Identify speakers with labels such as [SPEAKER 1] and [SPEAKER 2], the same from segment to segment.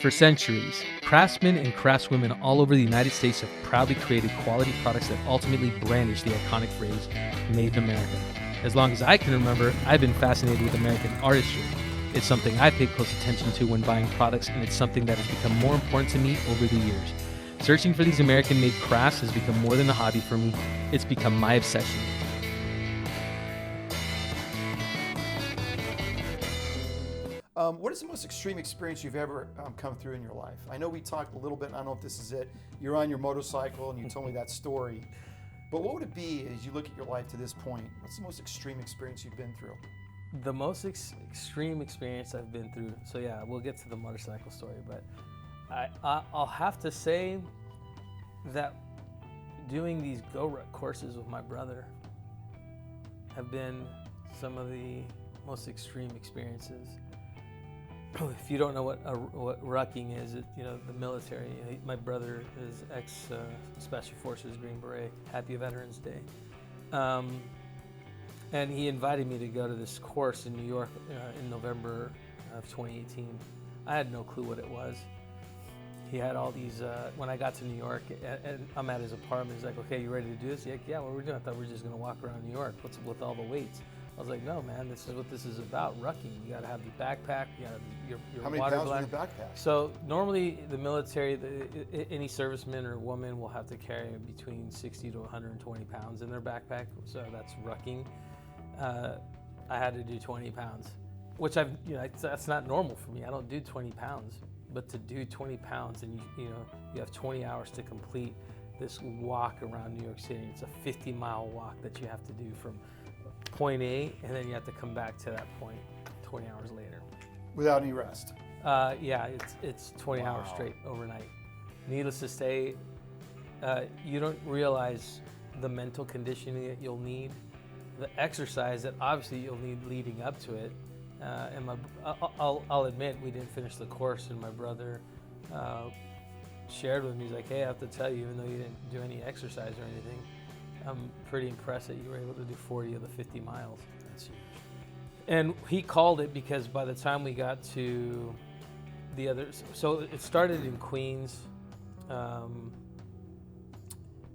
[SPEAKER 1] For centuries, craftsmen and craftswomen all over the United States have proudly created quality products that ultimately brandish the iconic phrase, Made in America. As long as I can remember, I've been fascinated with American artistry. It's something I pay close attention to when buying products, and it's something that has become more important to me over the years. Searching for these American-made crafts has become more than a hobby for me. It's become my obsession.
[SPEAKER 2] What is the most extreme experience you've ever come through in your life? I know we talked a little bit, and I don't know if this is it. You're on your motorcycle and you told me that story. But what would it be as you look at your life to this point? What's the most extreme experience you've been through?
[SPEAKER 1] The most extreme experience I've been through, so yeah, we'll get to the motorcycle story, but I'll have to say that doing these GoRuck courses with my brother have been some of the most extreme experiences. If you don't know what rucking is, the military. My brother is ex-Special Forces Green Beret. Happy Veterans Day. And he invited me to go to this course in New York in November of 2018. I had no clue what it was. He had all these, when I got to New York, and I'm at his apartment, he's like, okay, you ready to do this? He's like, yeah, what we're doing? I thought we were just gonna walk around New York. What's with all the weights? I was like, no, man, this is what this is about, rucking. You gotta have the backpack, you gotta have your
[SPEAKER 2] How many
[SPEAKER 1] water
[SPEAKER 2] pounds
[SPEAKER 1] bladder.
[SPEAKER 2] in the backpack?
[SPEAKER 1] So normally the military, any serviceman or woman will have to carry between 60 to 120 pounds in their backpack. So that's rucking. I had to do 20 pounds, which that's not normal for me. I don't do 20 pounds, but to do 20 pounds and you have 20 hours to complete this walk around New York City. It's a 50-mile walk that you have to do from point A, and then you have to come back to that point 20 hours later.
[SPEAKER 2] Without any rest?
[SPEAKER 1] Yeah, it's 20 hours straight overnight. Needless to say, you don't realize the mental conditioning that you'll need, the exercise that obviously you'll need leading up to it. And I'll admit we didn't finish the course, and my brother shared with me, he's like, hey, I have to tell you, even though you didn't do any exercise or anything, I'm pretty impressed that you were able to do 40 of the 50 miles.
[SPEAKER 2] That's huge.
[SPEAKER 1] And he called it because by the time we got to the others, so it started in Queens,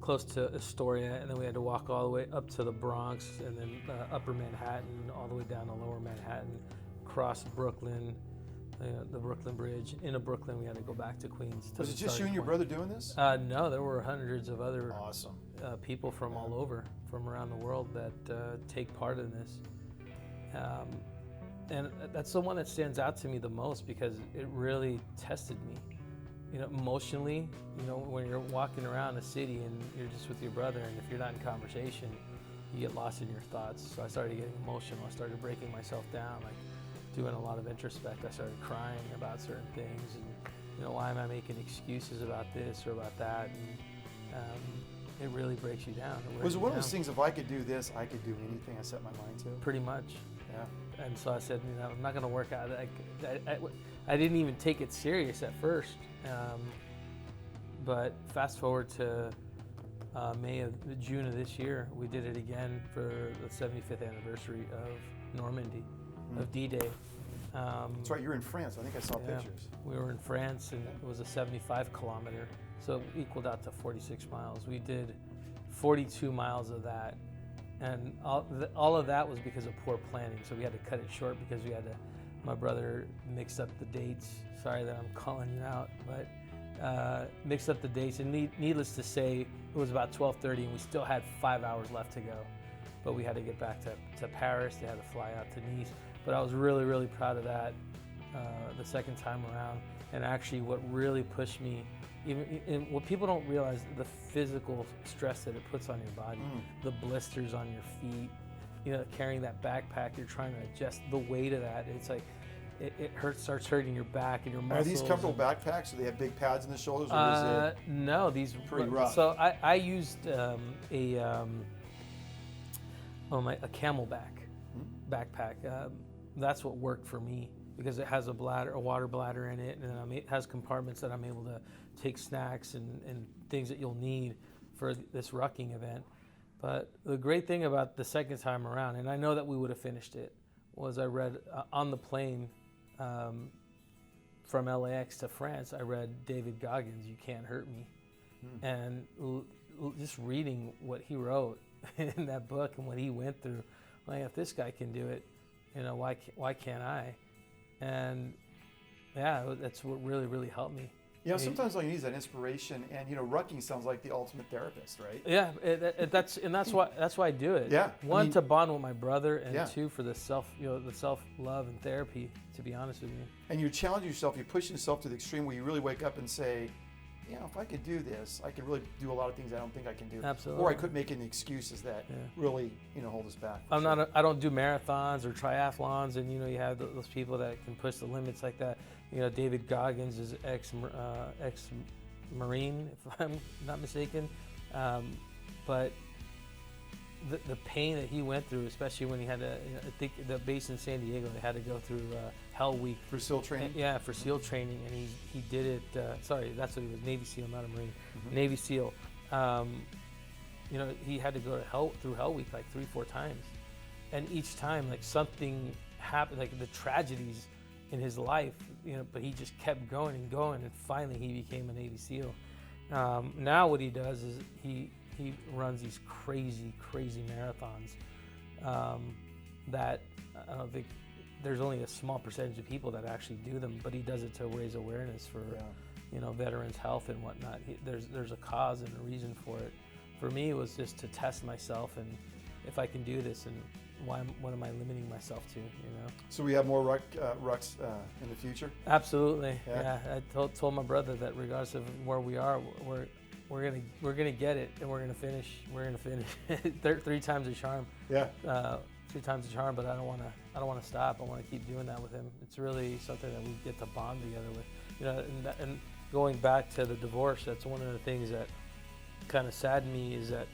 [SPEAKER 1] close to Astoria, and then we had to walk all the way up to the Bronx, and then upper Manhattan, all the way down to lower Manhattan, cross Brooklyn, the Brooklyn Bridge. Into Brooklyn, we had to go back to Queens.
[SPEAKER 2] Was it just you and your brother doing this?
[SPEAKER 1] No, there were hundreds of other
[SPEAKER 2] awesome
[SPEAKER 1] people from all over, from around the world that take part in this. And that's the one that stands out to me the most because it really tested me. Emotionally, when you're walking around a city and you're just with your brother, and if you're not in conversation, you get lost in your thoughts. So I started getting emotional. I started breaking myself down, like doing a lot of introspect. I started crying about certain things, and why am I making excuses about this or about that? And it really breaks you down.
[SPEAKER 2] Was it one of those things, if I could do this, I could do anything I set my mind to?
[SPEAKER 1] Pretty much.
[SPEAKER 2] Yeah.
[SPEAKER 1] And so I said, I'm not going to work out. I didn't even take it serious at first. But fast forward to June of this year, we did it again for the 75th anniversary of Normandy, of D-Day.
[SPEAKER 2] That's right, you're in France. I think I saw pictures.
[SPEAKER 1] We were in France, and it was a 75 kilometer, so it equaled out to 46 miles. We did 42 miles of that, and all of that was because of poor planning. So we had to cut it short because my brother mixed up the dates. Sorry that I'm calling you out, but mixed up the dates, and needless to say, it was about 12:30, and we still had 5 hours left to go. But we had to get back to Paris. They had to fly out to Nice. But I was really, really proud of that the second time around. And actually what really pushed me, and what people don't realize, the physical stress that it puts on your body, the blisters on your feet, carrying that backpack, you're trying to adjust the weight of that. It's like, it starts hurting your back and your muscles.
[SPEAKER 2] Are these comfortable backpacks? Do they have big pads in the shoulders? Or is it
[SPEAKER 1] no, these
[SPEAKER 2] pretty rough?
[SPEAKER 1] So I used a Camelback backpack. That's what worked for me because it has a water bladder in it, and it has compartments that I'm able to take snacks and things that you'll need for this rucking event. But the great thing about the second time around, and I know that we would have finished it, was I read on the plane from LAX to France, I read David Goggins' You Can't Hurt Me. And just reading what he wrote in that book and what he went through, like, if this guy can do it, why can't I? And yeah, that's what really, really helped me.
[SPEAKER 2] Sometimes all you need is that inspiration, and rucking sounds like the ultimate therapist, right?
[SPEAKER 1] Yeah, that's why I do it.
[SPEAKER 2] Yeah,
[SPEAKER 1] one, to bond with my brother, and two, for the self love and therapy. To be honest with you.
[SPEAKER 2] And you challenge yourself, you push yourself to the extreme where you really wake up and say, if I could do this, I could really do a lot of things I don't think I can do.
[SPEAKER 1] Absolutely.
[SPEAKER 2] Or I could make any excuses that really, hold us back.
[SPEAKER 1] I don't do marathons or triathlons, and you have those people that can push the limits like that. David Goggins is ex-Marine, if I'm not mistaken. But the pain that he went through, especially when he had to, I think the base in San Diego, they had to go through Hell Week.
[SPEAKER 2] For SEAL training?
[SPEAKER 1] For SEAL training, and he did it, sorry, that's what he was, Navy SEAL, not a Marine. Navy SEAL. He had to go through Hell Week like 3-4 times. And each time, like, something happened, like the tragedies in his life, but he just kept going and going, and finally he became a Navy SEAL. Now what he does is he runs these crazy marathons that I don't think there's only a small percentage of people that actually do them, but he does it to raise awareness for veterans' health and whatnot. There's a cause and a reason for it. For me, it was just to test myself, and if I can do this, and what am I limiting myself to?
[SPEAKER 2] So we have more rucks in the future.
[SPEAKER 1] Absolutely. Yeah. I told my brother that regardless of where we are, we're gonna get it, and we're gonna finish. We're gonna finish. 3 times the charm.
[SPEAKER 2] Yeah.
[SPEAKER 1] 3 times the charm, but I don't want to stop. I want to keep doing that with him. It's really something that we get to bond together with. And going back to the divorce, that's one of the things that kind of saddened me, is that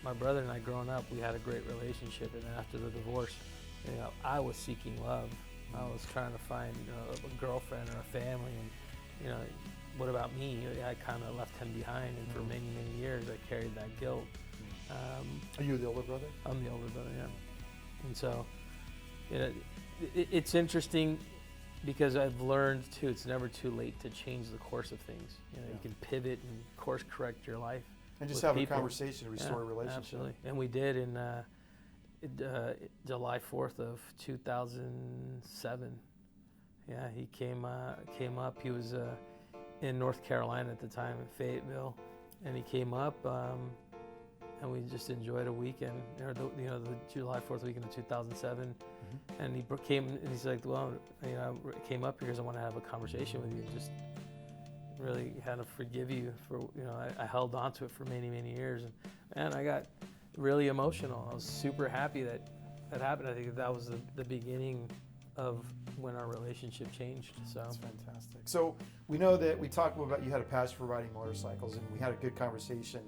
[SPEAKER 1] my brother and I, growing up, we had a great relationship, and after the divorce, I was seeking love. I was trying to find a girlfriend or a family, and what about me? I kind of left him behind, and for many years I carried that guilt.
[SPEAKER 2] Are you the older brother?
[SPEAKER 1] I'm the older brother, yeah. And so, it's interesting because I've learned too, it's never too late to change the course of things. You can pivot and course correct your life.
[SPEAKER 2] And just have a conversation to restore a relationship.
[SPEAKER 1] Absolutely. And we did in July 4th of 2007. Yeah, he came up. He was in North Carolina at the time, in Fayetteville, and he came up, and we just enjoyed a weekend, the July 4th weekend of 2007. And he came, and he's like, well, I came up here because I want to have a conversation with you. Just really had to forgive you for, I held on to it for many years, and I got really emotional. I was super happy that happened. I think that was the beginning of when our relationship changed. So
[SPEAKER 2] that's fantastic. So we know that we talked about, you had a passion for riding motorcycles, and we had a good conversation.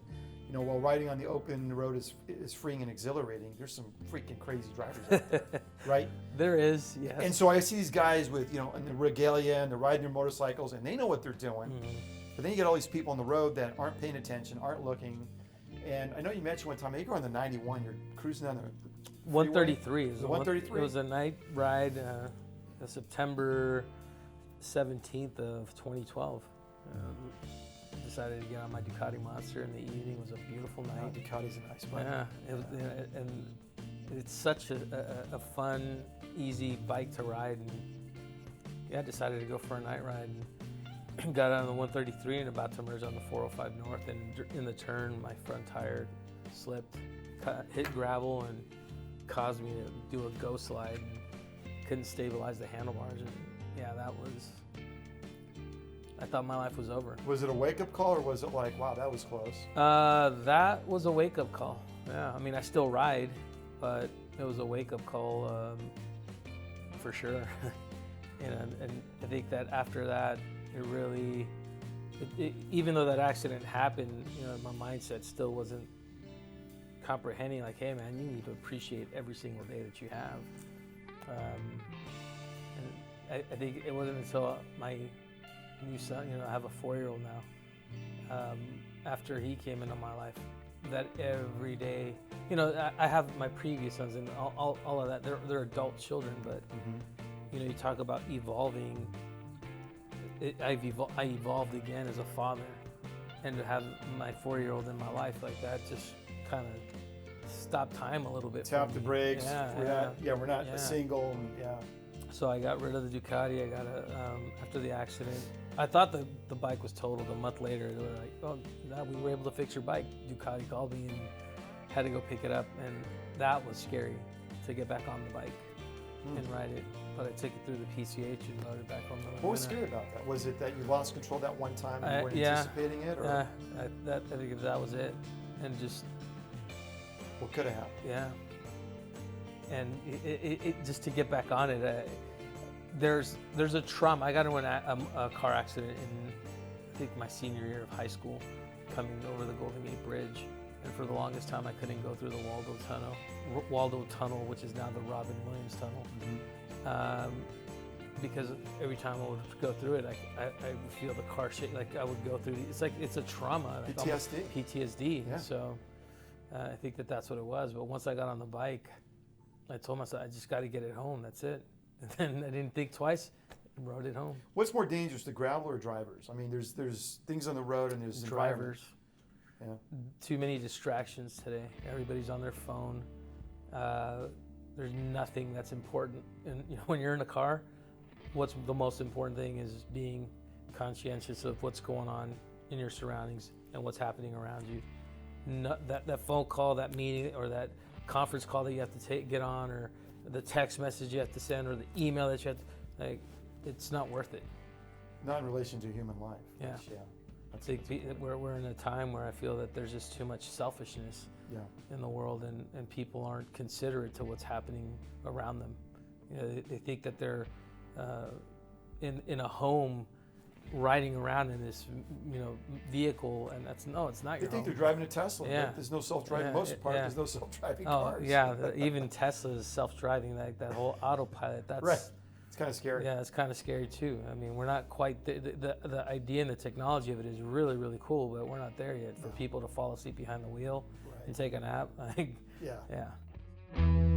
[SPEAKER 2] While riding on the open road is freeing and exhilarating, there's some freaking crazy drivers out there, right?
[SPEAKER 1] There is, yes.
[SPEAKER 2] And so I see these guys with, in the regalia, and they're riding their motorcycles, and they know what they're doing. But then you get all these people on the road that aren't paying attention, aren't looking. And I know you mentioned one time, maybe you're on the 91, you're cruising down the
[SPEAKER 1] 133.
[SPEAKER 2] The 133?
[SPEAKER 1] It was a night ride, September 17th of 2012. Decided to get on my Ducati Monster in the evening. It was a beautiful night.
[SPEAKER 2] Ducati's a nice bike.
[SPEAKER 1] Yeah, and it's such a fun, easy bike to ride. And I decided to go for a night ride, and got on the 133 and about to merge on the 405 North. And in the turn, my front tire slipped, hit gravel, and caused me to do a go slide. And couldn't stabilize the handlebars, and I thought my life was over.
[SPEAKER 2] Was it a wake-up call, or was it like, wow, that was close?
[SPEAKER 1] That was a wake-up call. Yeah, I mean, I still ride, but it was a wake-up call for sure. And I think that after that, it really, even though that accident happened, my mindset still wasn't comprehending, like, hey man, you need to appreciate every single day that you have. And I think it wasn't until my new son, I have a 4-year-old now, after he came into my life, that every day, I have my previous sons and all of that, they're adult children, but you talk about evolving. I evolved again as a father, and to have my 4-year-old in my life like that just kind of stopped time a little bit.
[SPEAKER 2] Tap
[SPEAKER 1] for
[SPEAKER 2] the
[SPEAKER 1] me.
[SPEAKER 2] brakes.
[SPEAKER 1] Yeah,
[SPEAKER 2] We're not
[SPEAKER 1] yeah.
[SPEAKER 2] a single. And, yeah.
[SPEAKER 1] So I got rid of the Ducati. I got after the accident. I thought the bike was totaled. A month later, they were like, "Oh, no, we were able to fix your bike." Ducati called me and had to go pick it up, and that was scary to get back on the bike and ride it. But I took it through the PCH and rode it back on the.
[SPEAKER 2] What was scary about that? Was it that you lost control that one time and you weren't
[SPEAKER 1] yeah.
[SPEAKER 2] anticipating it? Or
[SPEAKER 1] Yeah, I think that was it, and just
[SPEAKER 2] what could have happened?
[SPEAKER 1] yeah. And it just to get back on it, there's a trauma. I got into a car accident in I think my senior year of high school, coming over the Golden Gate Bridge, and for the longest time I couldn't go through the Waldo Tunnel, which is now the Robin Williams Tunnel, because every time I would go through it, I would feel the car shake. Like I would go through. It's like it's a trauma. Like
[SPEAKER 2] PTSD.
[SPEAKER 1] PTSD.
[SPEAKER 2] Yeah.
[SPEAKER 1] So I think that's what it was. But once I got on the bike, I told myself I just got to get it home. That's it. And then I didn't think twice. Rode it home.
[SPEAKER 2] What's more dangerous, the gravel or drivers? I mean, there's things on the road and there's environment.
[SPEAKER 1] Drivers.
[SPEAKER 2] Yeah.
[SPEAKER 1] Too many distractions today. Everybody's on their phone. There's nothing that's important. And when you're in a car, what's the most important thing is being conscientious of what's going on in your surroundings and what's happening around you. That phone call, that meeting, or that conference call that you have to get on, or the text message you have to send, or the email that you have to, it's not worth it.
[SPEAKER 2] Not in relation to human life.
[SPEAKER 1] Yeah.
[SPEAKER 2] Yeah.
[SPEAKER 1] I think we're in a time where I feel that there's just too much selfishness in the world, and people aren't considerate to what's happening around them. They think that they're in a home riding around in this vehicle, and it's not
[SPEAKER 2] They
[SPEAKER 1] your
[SPEAKER 2] think
[SPEAKER 1] home.
[SPEAKER 2] they're driving a Tesla.
[SPEAKER 1] Yeah.
[SPEAKER 2] There's no self-driving.
[SPEAKER 1] Yeah,
[SPEAKER 2] Most part,
[SPEAKER 1] yeah.
[SPEAKER 2] there's no self-driving
[SPEAKER 1] Oh
[SPEAKER 2] cars.
[SPEAKER 1] yeah, even Tesla is self-driving. Like that whole autopilot. That's
[SPEAKER 2] Right. It's kind of scary.
[SPEAKER 1] Yeah, it's kind of scary too. I mean, we're not quite the idea and the technology of it is really, really cool, but we're not there yet for people to fall asleep behind the wheel
[SPEAKER 2] Right.
[SPEAKER 1] and take a nap.
[SPEAKER 2] Yeah.
[SPEAKER 1] Yeah.